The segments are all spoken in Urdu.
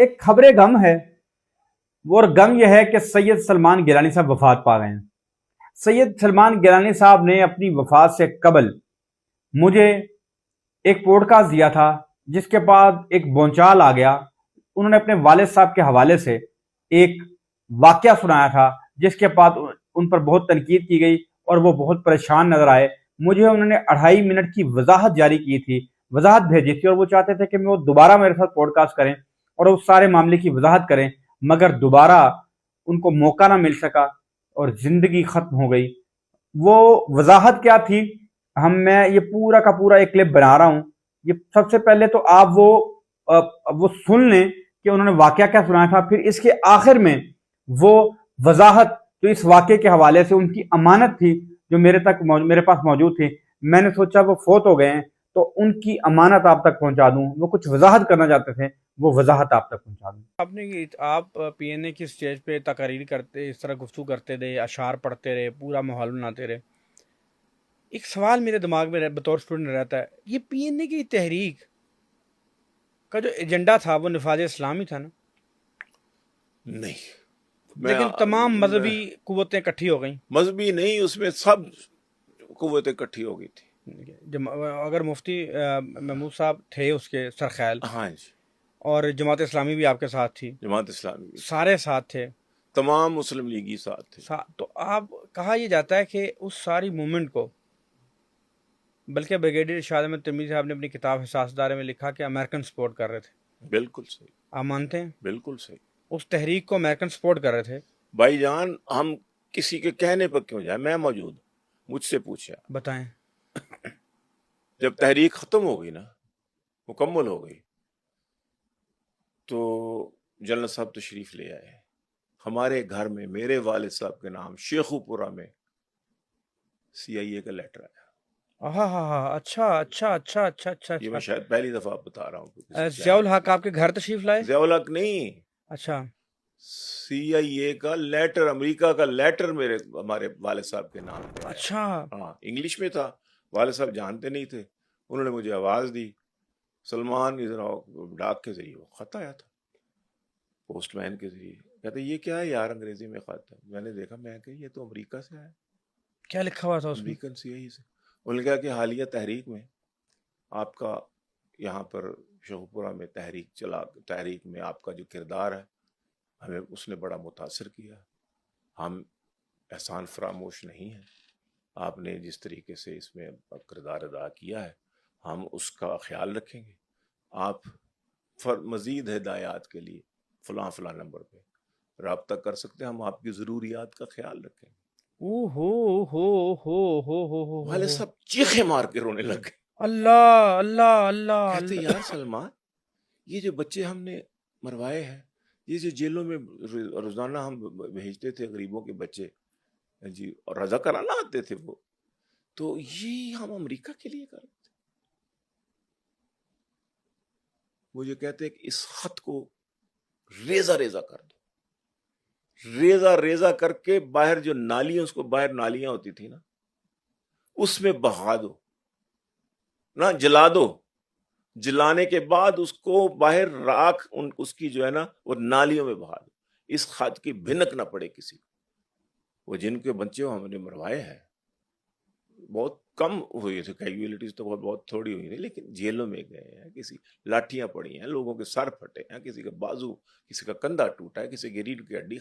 ایک خبر غم ہے، اور غم یہ ہے کہ سید سلمان گیلانی صاحب وفات پا گئے ہیں۔ سید سلمان گیلانی صاحب نے اپنی وفات سے قبل مجھے ایک پوڈ کاسٹ دیا تھا، جس کے بعد ایک بونچال آ گیا۔ انہوں نے اپنے والد صاحب کے حوالے سے ایک واقعہ سنایا تھا، جس کے بعد ان پر بہت تنقید کی گئی اور وہ بہت پریشان نظر آئے۔ مجھے انہوں نے 2.5 منٹ کی وضاحت جاری کی تھی، وضاحت بھیجی تھی، اور وہ چاہتے تھے کہ وہ دوبارہ میرے ساتھ پوڈ کاسٹ کریں اور اس سارے معاملے کی وضاحت کریں، مگر دوبارہ ان کو موقع نہ مل سکا اور زندگی ختم ہو گئی۔ وہ وضاحت کیا تھی، میں یہ پورا کا پورا ایک کلپ بنا رہا ہوں۔ یہ سب سے پہلے تو آپ وہ سن لیں کہ انہوں نے واقعہ کیا سنایا تھا، پھر اس کے آخر میں وہ وضاحت جو اس واقعے کے حوالے سے ان کی امانت تھی جو میرے پاس موجود تھی۔ میں نے سوچا وہ فوت ہو گئے ہیں تو ان کی امانت آپ تک پہنچا دوں، وہ کچھ وضاحت کرنا چاہتے تھے، وہ وضاحت آپ تک پہنچا دوں۔ آپ پی این اے کی اسٹیج پہ تقاریر کرتے، اس طرح گفتگو کرتے رہے، اشعار پڑھتے رہے، پورا ماحول بناتے رہے۔ ایک سوال میرے دماغ میں بطور اسٹوڈنٹ رہتا ہے، یہ پی این اے کی تحریک کا جو ایجنڈا تھا وہ نفاذ اسلامی تھا نا؟ نہیں، لیکن تمام مذہبی قوتیں اکٹھی ہو گئیں۔ مذہبی نہیں، اس میں سب قوتیں اکٹھی ہو گئی تھی۔ اگر مفتی محمود صاحب تھے اس کے سرخیل، ہاں جی، اور جماعت اسلامی بھی آپ کے ساتھ تھی، جماعت اسلامی بھی، سارے ساتھ تھے، تمام مسلم لیگی ساتھ تھے۔ تو آپ کہا یہ جاتا ہے کہ اس ساری موومنٹ کو، بلکہ بریگیڈیئر ارشاد احمد ترمذی صاحب نے اپنی کتاب حساس ادارے میں لکھا کہ امریکن سپورٹ کر رہے تھے۔ بالکل صحیح، آپ مانتے ہیں بالکل صحیح۔ اس تحریک کو امریکن سپورٹ کر رہے تھے؟ بھائی جان، ہم کسی کے کہنے پر کیوں جائیں؟ میں موجود ہوں، مجھ سے پوچھا۔ بتائیں۔ جب تحریک ختم ہو گئی نا، مکمل ہو گئی، تو جنرل صاحب تشریف لے آئے ہمارے گھر میں۔ میرے والد صاحب کے نام شیخو پورہ میں سی آئی اے کا لیٹر آیا۔ اچھا اچھا اچھا اچھا اچھا یہ میں شاید پہلی دفعہ بتا رہا ہوں۔ ضیاء الحق آپ کے گھر تشریف لائے؟ ضیاء الحق نہیں، اچھا، سی آئی اے کا لیٹر، امریکہ کا لیٹر ہمارے والد صاحب کے نام پہ آیا۔ اچھا، ہاں، انگلش میں تھا، والد صاحب جانتے نہیں تھے، انہوں نے مجھے آواز دی، سلمان ادھر آؤ۔ ڈاک کے ذریعے وہ خط آیا تھا، پوسٹ مین کے ذریعے۔ کہتے یہ کیا ہے یار، انگریزی میں خط ہے۔ میں نے دیکھا، میں کہ یہ تو امریکہ سے آیا۔ کیا لکھا ہوا تھا اس میں؟ امریکن سی آئی سے۔ انہوں نے کہا کہ حالیہ تحریک میں آپ کا یہاں پر شیخوپورہ میں تحریک میں آپ کا جو کردار ہے، ہمیں اس نے بڑا متاثر کیا۔ ہم احسان فراموش نہیں ہیں، آپ نے جس طریقے سے اس میں کردار ادا کیا ہے، ہم اس کا خیال رکھیں گے۔ آپ مزید ہدایات کے لیے فلاں فلاں نمبر پہ رابطہ کر سکتے ہیں، ہم آپ کی ضروریات کا خیال رکھیں گے۔ والد صاحب چیخیں مار کے رونے لگ گئے۔ اللہ اللہ اللہ، کہتے یار سلمان، یہ جو بچے ہم نے مروائے ہیں، یہ جو جیلوں میں روزانہ ہم بھیجتے تھے غریبوں کے بچے جی، اور رضا کرانا آتے تھے وہ، تو یہ ہم امریکہ کے لیے کر رہے تھے۔ مجھے کہتے ہیں کہ اس خط کو ریزہ ریزہ کر دو، ریزہ ریزہ کر کے باہر جو نالیاں، اس کو باہر نالیاں ہوتی تھی نا، اس میں بہا دو، نہ جلا دو، جلانے کے بعد اس کو باہر راکھ اس کی جو ہے نا وہ نالیوں میں بہا دو، اس خط کی بھنک نہ پڑے کسی کو۔ وہ جن کے بچے ہم نے مروائے ہیں، بہت کم ہوئی تھی، کیجویلٹیز تو بہت تھوڑی ہوئی تھی، لیکن جیلوں میں گئے ہیں، کسی لاٹھیاں پڑی ہیں، لوگوں کے سر پھٹے ہیں، کسی کا بازو، کسی کا کندھا ٹوٹا ہے، کسی کی ریڑھ کی ہڈی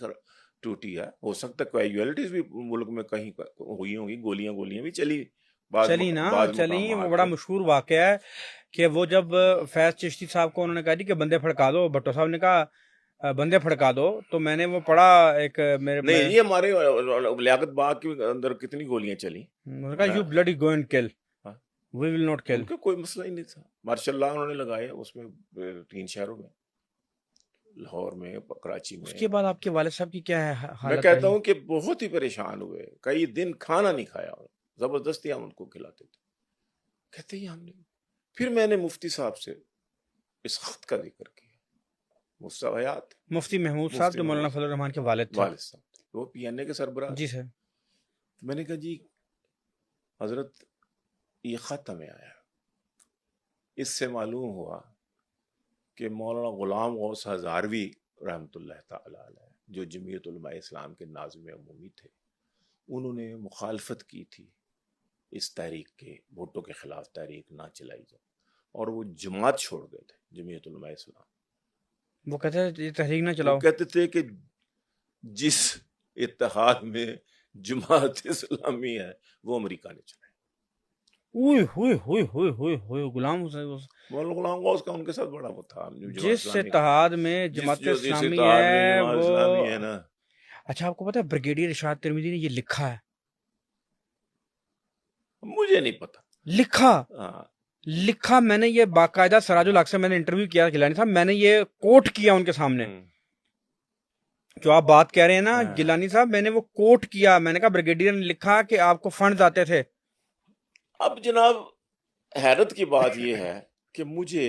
ٹوٹی ہے۔ ہو سکتا ہے کیجویلٹیز بھی ملک میں کہیں ہوئی ہوں گی، گولیاں بھی چلی چلی۔ وہ بڑا مشہور واقعہ ہے کہ وہ جب فیض چشتی صاحب کو انہوں نے کہا کہ بندے پھڑکا دو، بھٹو صاحب نے کہا بندے پھڑکا دو، تو میں نے وہ پڑھا ایک میرے نہیں، یہ ہمارے لیاقت باغ کے اندر کتنی گولیاں چلی، یو بلڈی گو اینڈ کل، وی ول ناٹ کل۔ ان کا کوئی مسئلہ ہی نہیں تھا، ماشاء اللہ انہوں نے لگائے اس میں 3 شہروں میں، لاہور میں، کراچی میں۔ اس کے بعد آپ کے والد صاحب کی کیا ہے حالت؟ میں کہتا ہوں کہ بہت ہی پریشان ہوئے، کئی دن کھانا نہیں کھایا، زبردستی ہم ان کو کھلاتے تھے۔ کہتے ہی ہم نے، پھر میں نے مفتی صاحب سے اس خط کا ذکر کیا، مستویات، مفتی محمود صاحب جو مولانا فضل الرحمان کے والد تھے، والد صاحب وہ پی این اے کے سربراہ۔ جی سر۔ میں نے کہا جی حضرت، یہ خط ہمیں آیا، اس سے معلوم ہوا کہ مولانا غلام غوث ہزاروی رحمۃ اللہ تعالی علیہ جو جمعیت علماء اسلام کے ناظم عمومی تھے، انہوں نے مخالفت کی تھی اس تحریک کے، بھٹو کے خلاف تحریک نہ چلائی جائے، اور وہ جماعت چھوڑ گئے تھے جمعیت علماء اسلام. وہ کہتے تھے یہ تحریک نہ چلاؤ. وہ کہتے تھے کہ جس اتحاد میں جماعت اسلامی ہے وہ امریکہ نے چلائی. اوئے ہوئے ہوئے ہوئے ہوئے ہوئے غلام حسین، مولانا غلام غوث کا ان کے ساتھ بڑا وہ تھا. جس اتحاد میں جماعت اسلامی ہے وہ نا. اچھا آپ کو پتا ہے بریگیڈیئر ارشاد ترمذی نے یہ لکھا ہے؟ مجھے نہیں پتا. لکھا میں نے یہ باقاعدہ سراج الحق سے میں نے انٹرویو کیا گیلانی صاحب، میں نے یہ کوٹ کیا ان کے سامنے جو آپ بات کہہ رہے ہیں نا گیلانی صاحب، میں نے وہ کوٹ کیا. میں نے کہا بریگیڈیئر نے لکھا کہ آپ کو فنڈز آتے تھے. اب جناب حیرت کی بات یہ ہے کہ مجھے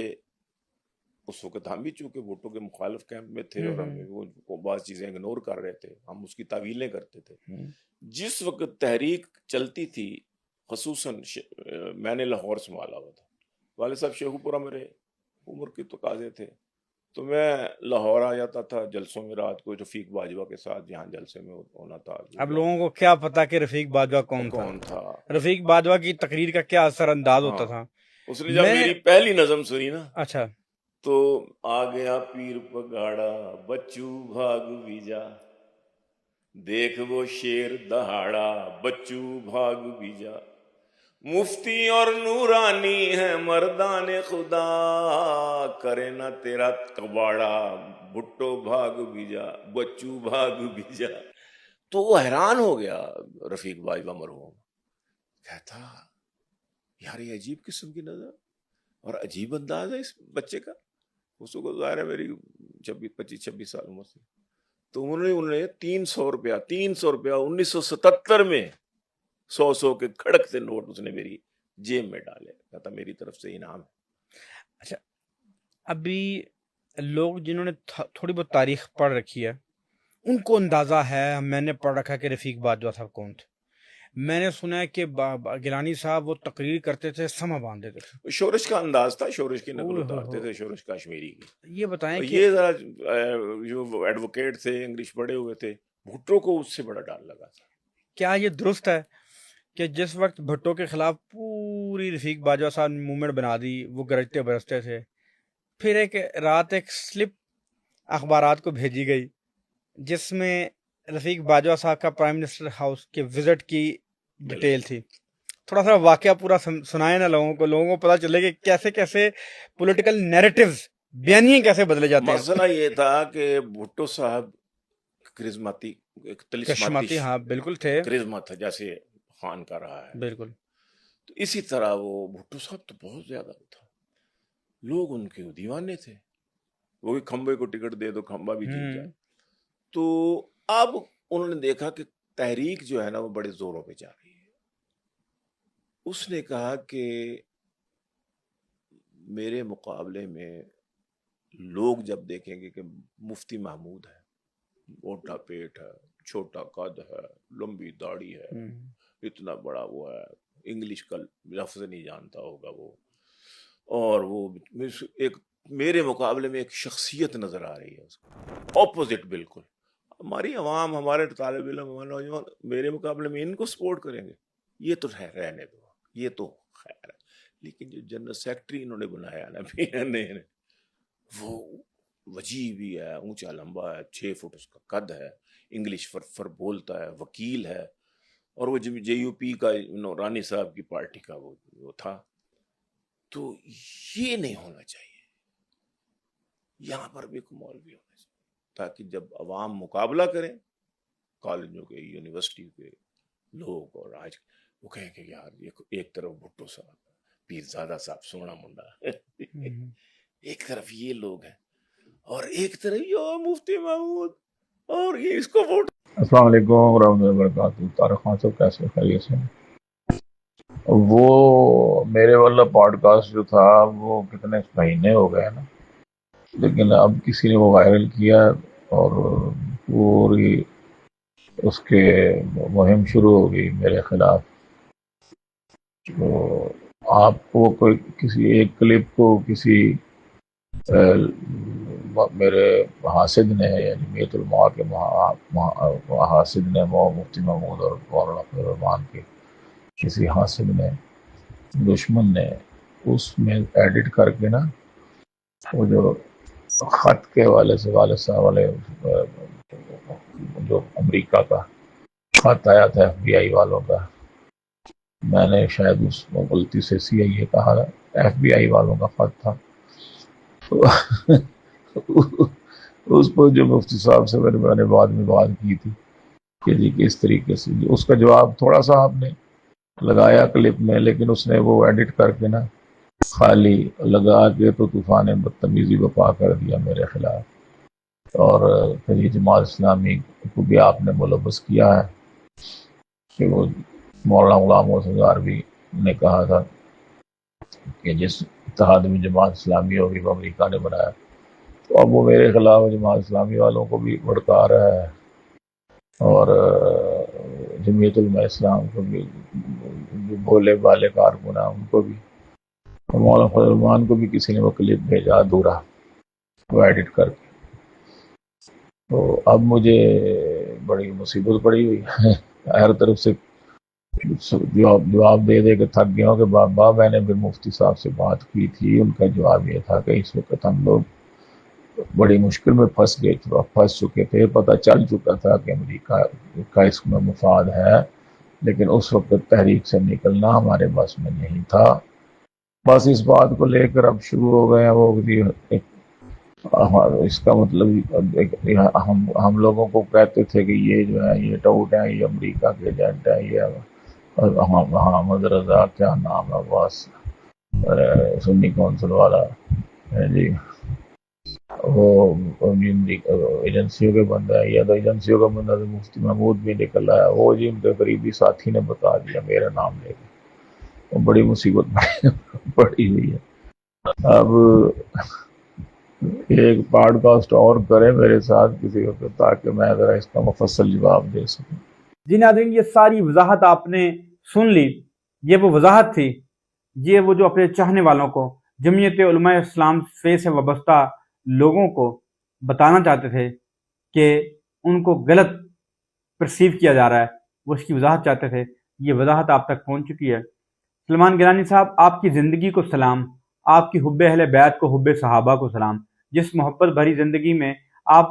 اس وقت ہم بھی چونکہ بھٹو کے مخالف کیمپ میں تھے اور ہم وہ بعض چیزیں اگنور کر رہے تھے، ہم اس کی تعویلیں کرتے تھے. جس وقت تحریک چلتی تھی خصوصاً میں نے لاہور سنبھالا ہوا تھا، والد صاحب شیخو پورہ میرے عمر کے تقاضے تھے، تو میں لاہور آ جاتا تھا جلسوں میں رات کو رفیق باجوہ کے ساتھ جہاں جلسے میں ہونا تھا. اب لوگوں کو کیا پتا کہ رفیق باجوہ کون تھا؟ رفیق باجوہ کی تقریر کا کیا اثر انداز ہوتا تھا. اس نے جب میری پہلی نظم سنی نا، اچھا، تو آ گیا پیر پگاڑا بچو بھاگ بھی جا، دیکھ وہ شیر دہاڑا بچو بھاگ بھی جا، مفتی اور نورانی ہے مردان خدا، کرے نہ تیرا کباڑا بھٹو بھاگ بھی جا بچو بھاگ بھی جا. تو وہ حیران ہو گیا رفیق باجوہ مرحوم، کہتا یار یہ عجیب قسم کی نظر اور عجیب انداز ہے اس بچے کا. اس کو ظاہر ہے میری 25-26 سال عمر سے. تو انہوں نے 300 روپیہ 1977 میں 100 کے کھڑکتے نوٹ اس نے میری جیب میں ڈالے، کہتا میری طرف سے انعام ہے. اچھا ابھی لوگ جنہوں نے تھوڑی بہت تاریخ پڑھ رکھی ہے ان کو اندازہ ہے، میں نے پڑھ رکھا کہ رفیق باجوہ صاحب کون تھے. میں نے سنا ہے کہ گیلانی صاحب وہ تقریر کرتے تھے سما باندھتے تھے، شورش کا انداز تھا، شورش کی نقل اتارتے تھے، شورش کشمیری کی. یہ بتائیں کہ یہ ذرا جو ایڈوکیٹ تھے انگلش پڑھے ہوئے تھے، بھٹو کو اس سے بڑا ڈر لگا تھا. کیا یہ درست ہے کہ جس وقت بھٹو کے خلاف پوری رفیق باجوہ صاحب نے موومنٹ بنا دی، وہ گرجتے برستے تھے، پھر ایک رات ایک سلپ اخبارات کو بھیجی گئی جس میں رفیق باجوہ صاحب کا پرائم منسٹر ہاؤس کے وزٹ کی ڈیٹیل تھی؟ تھوڑا سا واقعہ پورا سنائے نا لوگوں کو پتہ چلے کہ کیسے کیسے پولیٹیکل نیریٹیوز بیانیے کیسے بدلے جاتے ہیں. مسئلہ یہ تھا کہ بھٹو صاحب کرزماتی ہاں بالکل تھے، کرزما تھا جیسے خان کا رہا ہے بالکل. تو اسی طرح وہ بھٹو صاحب تو بہت زیادہ تھا، لوگ ان کے دیوانے تھے. وہ کھمبے کو ٹکٹ دے دو کھمبا بھی جیت جائے. تو اب انہوں نے دیکھا کہ تحریک جو ہے نا وہ بڑے زوروں پہ جا رہی ہے. اس نے کہا کہ میرے مقابلے میں لوگ جب دیکھیں گے کہ مفتی محمود ہے، موٹا پیٹ ہے، چھوٹا قد ہے، لمبی داڑھی ہے، اتنا بڑا وہ ہے، انگلش کا لفظ نہیں جانتا ہوگا وہ، اور وہ ایک میرے مقابلے میں ایک شخصیت نظر آ رہی ہے اس کو اپوزٹ. بالکل ہماری عوام، ہمارے طالب علم، ہمارے نوجوان میرے مقابلے میں ان کو سپورٹ کریں گے، یہ تو رہنے دو، یہ تو خیر ہے. لیکن جو جنرل سیکرٹری انہوں نے بنایا نا PNA نے، وہ وجیح بھی ہے، اونچا لمبا ہے، 6 فٹ اس کا قد ہے، انگلش فر بولتا ہے، وکیل ہے، اور وہ JUP کا رانی صاحب کی پارٹی کا وہ تھا. تو یہ نہیں ہونا چاہیے، یہاں پر بھی ایک مولوی ہونا چاہیے تاکہ جب عوام مقابلہ کریں کالجوں کے، یونیورسٹی کے لوگ، اور آج وہ کہیں کہ یار ایک طرف بھٹو صاحب، پیرزادہ صاحب سونا منڈا ایک طرف یہ لوگ ہیں، اور ایک طرف یہ مفتی محمود، اور یہ اس کو ووٹ. السلام علیکم ورحمۃ اللہ وبرکاتہ. طارق خان صاحب کیسے خیریت سے؟ وہ میرے والا پوڈ کاسٹ جو تھا وہ کتنے مہینے ہو گئے نا، لیکن اب کسی نے وہ وائرل کیا اور پوری اس کے مہم شروع ہو گئی میرے خلاف. تو آپ کو کوئی کسی ایک کلپ کو کسی میرے حاسد نے یعنی جمعیت علماء کے حاسد نے مفتی محمود اور مولانا عبدالرحمان کے کسی حاسد نے دشمن نے اس میں ایڈٹ کر کے نا وہ جو خط کے والے سے والد صاحب والے جو امریکہ کا خط آیا تھا ایف بی آئی والوں کا، میں نے شاید اس کو غلطی سے سی آئی اے کہا، ایف بی آئی والوں کا خط تھا اس پر جو مفتی صاحب سے میں نے بعد میں بات کی تھی کہ جی کس طریقے سے اس کا جواب تھوڑا سا آپ نے لگایا کلپ میں، لیکن اس نے وہ ایڈٹ کر کے نا خالی لگا کے تو طوفان بدتمیزی بپا کر دیا میرے خلاف، اور پھر یہ جماعت اسلامی کو بھی آپ نے ملوث کیا ہے کہ وہ مولانا غلام حسن غاروی نے کہا تھا کہ جس اتحاد میں جماعت اسلامی ہوگی وہ امریکہ نے بنایا، تو اب وہ میرے خلاف جماعت اسلامی والوں کو بھی بھڑکا رہا ہے اور جمعیت علماء اسلام کو بھی، جو بولے بالے کارکن ہیں ان کو بھی، اور مولانا فضل الرحمان کو بھی کسی نے وہ کلپ بھیجا ادھورا وہ ایڈٹ کر کے، تو اب مجھے بڑی مصیبت پڑی ہوئی ہے ہر طرف سے جواب دے دے کے تھک گیا ہوں کہ بابا میں نے پھر مفتی صاحب سے بات کی تھی، ان کا جواب یہ تھا کہ اس وقت ہم لوگ بڑی مشکل میں پھنس چکے تھے، پتہ چل چکا تھا کہ امریکہ کا اس میں مفاد ہے، لیکن اس وقت تحریک سے نکلنا ہمارے بس میں نہیں تھا، بس اس بات کو لے کر اب شروع ہو گئے ہیں وہ اس کا مطلب ہم لوگوں کو کہتے تھے کہ یہ جو ہے یہ ٹاؤٹ ہیں، یہ امریکہ کے ایجنٹ ہیں، یہ حامد رضا کیا نام ہے بس سنی کونسل والا ہے جی، وہ ایجنسیوں کے بندہ ہے، یا تو ایجنسیوں کا بندہ تو مفتی محمود بھی نکل رہا ہے، وہ جی ان کے قریبی ساتھی نے بتا دیا میرا نام لے کے، وہ بڑی مصیبت پڑی ہوئی ہے۔ اب ایک پوڈ کاسٹ اور کریں میرے ساتھ کسی وقت تاکہ میں ذرا اس کا مفصل جواب دے سکوں۔ جی ناظرین، یہ ساری وضاحت آپ نے سن لی، یہ وہ وضاحت تھی، یہ وہ جو اپنے چاہنے والوں کو، جمعیت علماء اسلام سے وابستہ لوگوں کو بتانا چاہتے تھے کہ ان کو غلط پرسیو کیا جا رہا ہے، وہ اس کی وضاحت چاہتے تھے، یہ وضاحت آپ تک پہنچ چکی ہے۔ سلمان گیلانی صاحب، آپ کی زندگی کو سلام، آپ کی حب اہل بیت کو، حب صحابہ کو سلام، جس محبت بھری زندگی میں آپ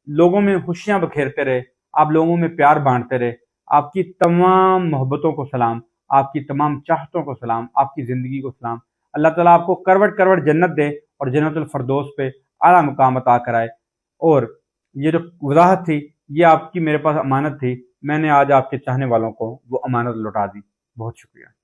لوگوں میں خوشیاں بکھیرتے رہے، آپ لوگوں میں پیار بانٹتے رہے، آپ کی تمام محبتوں کو سلام، آپ کی تمام چاہتوں کو سلام، آپ کی زندگی کو سلام۔ اللہ تعالیٰ آپ کو کروٹ کروٹ جنت دے اور جنت الفردوس پہ اعلیٰ مقام عطا کرائے۔ اور یہ جو وضاحت تھی یہ آپ کی میرے پاس امانت تھی، میں نے آج آپ کے چاہنے والوں کو وہ امانت لوٹا دی۔ بہت شکریہ۔